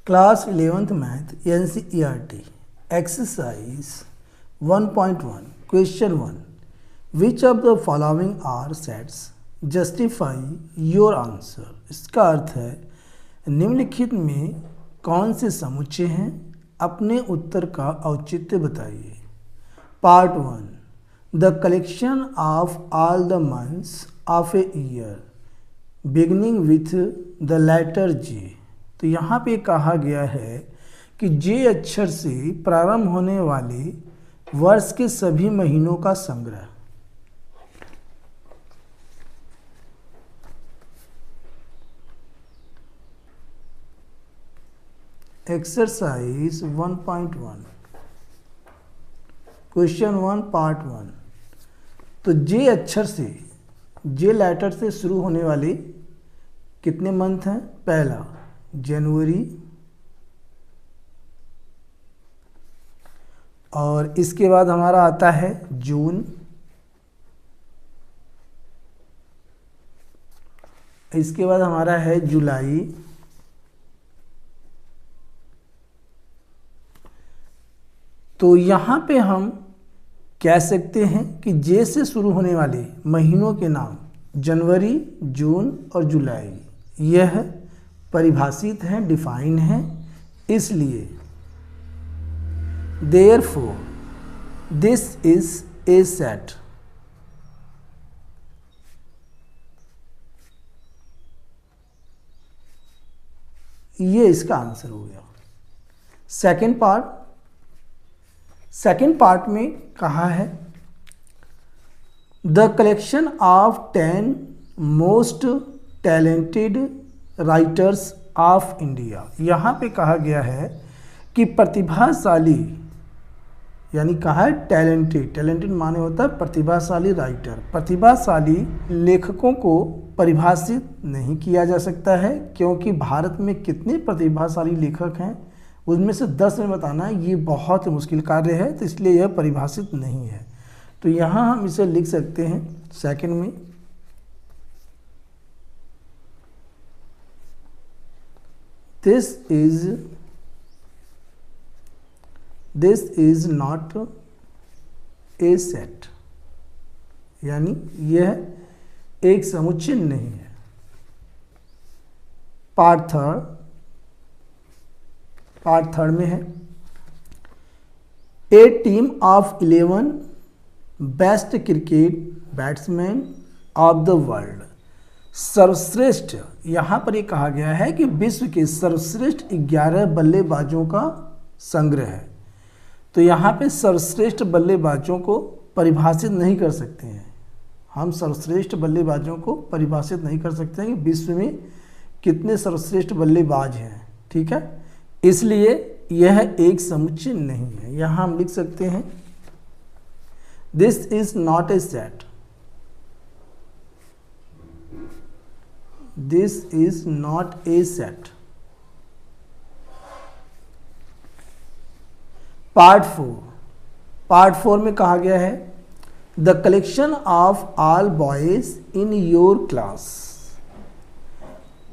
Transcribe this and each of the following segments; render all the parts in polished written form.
Class 11th math NCERT exercise 1.1 question 1 which of the following are sets justify your answer. इसका अर्थ है निम्नलिखित में कौन से समुच्चय हैं, अपने उत्तर का औचित्य बताइए। Part 1 the collection of all the months of a year beginning with the letter J. तो यहाँ पे कहा गया है कि जे अक्षर से प्रारंभ होने वाले वर्ष के सभी महीनों का संग्रह। Exercise 1.1 question 1 part 1। तो जे अक्षर से, जे लेटर से शुरू होने वाले कितने मंथ हैं? पहला जनवरी, और इसके बाद हमारा आता है जून, इसके बाद हमारा है जुलाई, तो यहाँ पे हम कह सकते हैं कि जे से शुरू होने वाले महीनों के नाम जनवरी, जून और जुलाई यह परिभाषित हैं, डिफाइन हैं, इसलिए therefore this is a set. ये इसका आंसर हो गया। सेकंड पार्ट में कहा है the collection of 10 most talented writers of India. यहाँ पे कहा गया है कि प्रतिभाशाली, यानी कहा है टैलेंटेड, टैलेंटेड माने होता है प्रतिभाशाली राइटर। प्रतिभाशाली लेखकों को परिभाषित नहीं किया जा सकता है, क्योंकि भारत में कितने प्रतिभाशाली लेखक हैं उसमें से 10 में बताना ये बहुत मुश्किल कार्य है, तो इसलिए यह परिभाषित नहीं है। तो यहाँ हम इसे लिख सकते हैं सेकंड में This is not a set, यानी यह एक समुच्चय नहीं है। पार्ट थर्ड में है a team of 11 best cricket batsman of the world. सर्वश्रेष्ठ, यहाँ पर ये कहा गया है कि विश्व के सर्वश्रेष्ठ 11 बल्लेबाजों का संग्रह है। तो यहाँ पे सर्वश्रेष्ठ बल्लेबाजों को परिभाषित नहीं कर सकते हैं, हम सर्वश्रेष्ठ बल्लेबाजों को परिभाषित नहीं कर सकते हैं कि विश्व में कितने सर्वश्रेष्ठ बल्लेबाज हैं, ठीक है। इसलिए यह एक समुच्चय नहीं है। यहाँ हम लिख सकते हैं this is not a set, this is not a set. Part 4 में कहा गया है the collection of all boys in your class.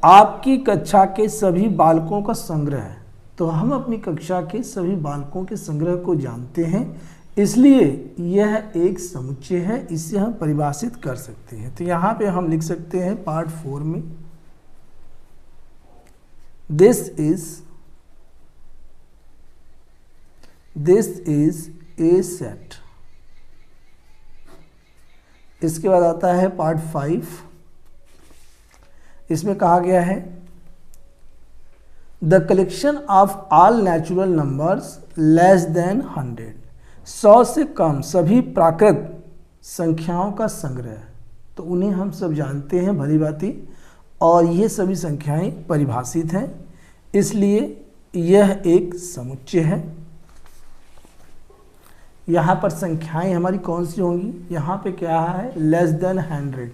आपकी कक्षा के सभी बालकों का संग्रह है। तो हम अपनी कक्षा के सभी बालकों के संग्रह को जानते हैं, इसलिए यह एक समुच्चय है, इसे हम परिभाषित कर सकते हैं। तो यहाँ पे हम लिख सकते हैं पार्ट 4 में दिस इज ए सेट। इसके बाद आता है पार्ट 5, इसमें कहा गया है the collection of all natural numbers less than 100। 100 से कम सभी प्राकृत संख्याओं का संग्रह। तो उन्हें हम सब जानते हैं भली भांति, और ये सभी संख्याएं परिभाषित हैं, इसलिए यह एक समुच्चय है। यहाँ पर संख्याएं हमारी कौन सी होंगी? यहाँ पे क्या है? Less than 100,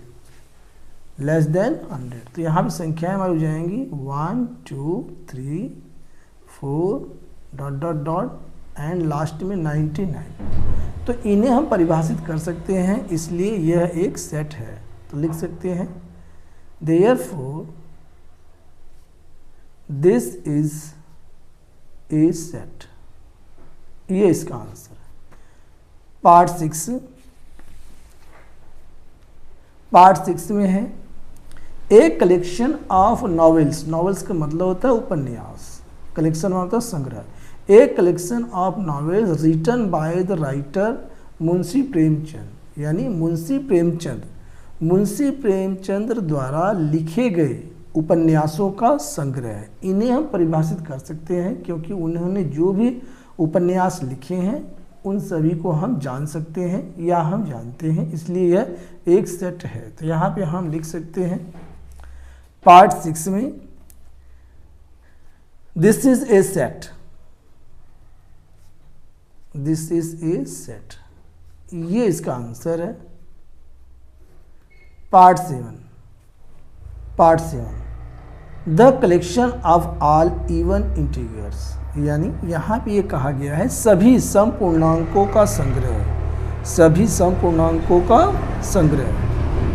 less than 100। तो यहाँ पे संख्याएं हमारी हो जाएंगी 1 2 3 4 ... एंड लास्ट में 99। तो इन्हें हम परिभाषित कर सकते हैं, इसलिए यह एक सेट है। तो लिख सकते हैं therefore this is a set, ये इसका आंसर है। पार्ट 6 में है a collection of novels, novels का मतलब होता है उपन्यास, कलेक्शन होता है संग्रह। A collection of novels written by the writer Munshi Premchand, यानी मुंशी प्रेमचंद्र द्वारा लिखे गए उपन्यासों का संग्रह। इन्हें हम परिभाषित कर सकते हैं क्योंकि उन्होंने जो भी उपन्यास लिखे हैं उन सभी को हम जान सकते हैं या हम जानते हैं, इसलिए यह एक सेट है। तो यहाँ पे हम लिख सकते हैं पार्ट 6 में this is a set, this is a set, ये इसका आंसर है। Part 7 the collection of all even integers, यानी यहाँ पे ये कहा गया है सभी सम पूर्णांकों का संग्रह, सभी सम पूर्णांकों का संग्रह।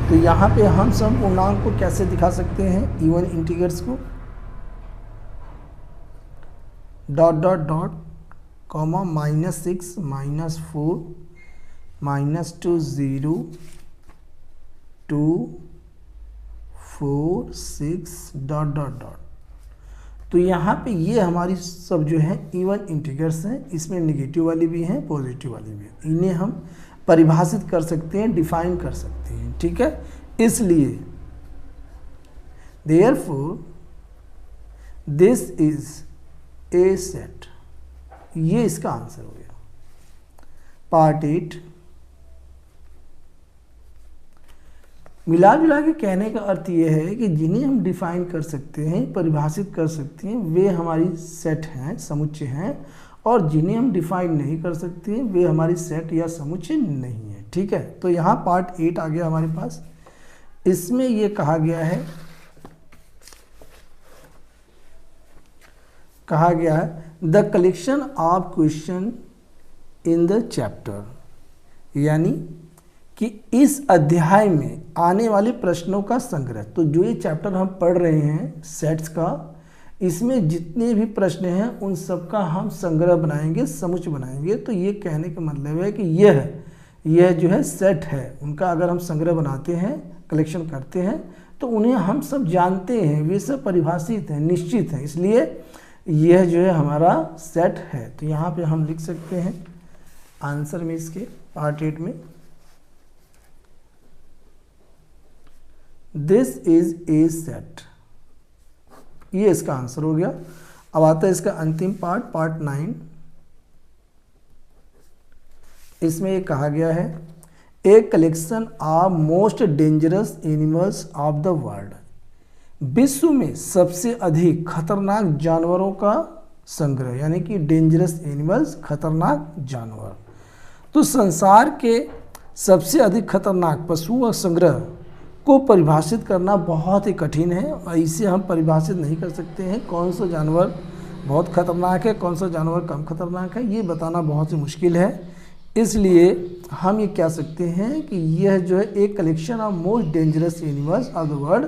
तो यहाँ पे हम सम पूर्णांक को कैसे दिखा सकते हैं, even integers co dot dot dot comma -6 -4 -2 0 2 4 6 dot dot dot. तो यहाँ पे ये हमारी सब जो है इवन इंटीजर्स हैं, इसमें नेगेटिव वाली भी हैं पॉजिटिव वाली भी हैं, इन्हें हम परिभाषित कर सकते हैं, डिफाइन कर सकते हैं, ठीक है। इसलिए therefore this is a set, ये इसका आंसर हो गया। पार्ट 8 मिला जुला के कहने का अर्थ ये है कि जिन्हें हम डिफाइन कर सकते हैं, परिभाषित कर सकते हैं, वे हमारी सेट हैं, समुच्चय हैं, और जिन्हें हम डिफाइन नहीं कर सकते हैं वे हमारी सेट या समुच्चय नहीं है, ठीक है। तो यहाँ पार्ट 8 आ गया हमारे पास। इसमें ये कहा गया है the collection of question in the chapter, यानी कि इस अध्याय में आने वाले प्रश्नों का संग्रह। तो जो ये चैप्टर हम पढ़ रहे हैं सेट्स का, इसमें जितने भी प्रश्न हैं उन सब का हम संग्रह बनाएंगे, समुच्चय बनाएंगे। तो ये कहने का मतलब है कि यह जो है सेट है, उनका अगर हम संग्रह बनाते हैं, कलेक्शन करते हैं, तो उन्हें हम सब जानते हैं, वे सब परिभाषित हैं, निश्चित हैं, इसलिए यह जो है हमारा सेट है। तो यहाँ पे हम लिख सकते हैं आंसर में इसके पार्ट 8 में दिस इज ए सेट, ये इसका आंसर हो गया। अब आता है इसका अंतिम पार्ट 9। इसमें ये कहा गया है a collection of most dangerous animals of the world, विश्व में सबसे अधिक खतरनाक जानवरों का संग्रह, यानी कि डेंजरस एनिमल्स, खतरनाक जानवर। तो संसार के सबसे अधिक खतरनाक पशुओं संग्रह को परिभाषित करना बहुत ही कठिन है, और इसे हम परिभाषित नहीं कर सकते हैं। कौन सा जानवर बहुत खतरनाक है, कौन सा जानवर कम खतरनाक है, ये बताना बहुत ही मुश्किल है। इसलिए हम ये कह सकते हैं कि यह जो है एक collection of most dangerous animals of the world,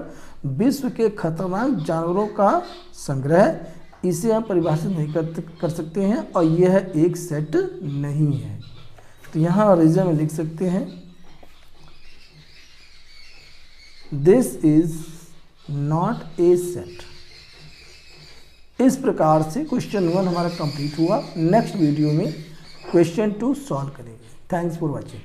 विश्व के खतरनाक जानवरों का संग्रह, इसे हम परिभाषित नहीं कर सकते हैं, और यह एक सेट नहीं है। तो यहाँ रीजन में लिख सकते हैं this is not a set. इस प्रकार से क्वेश्चन 1 हमारा कंप्लीट हुआ। नेक्स्ट वीडियो में क्वेश्चन 2 सॉल्व करेंगे। Thanks for watching.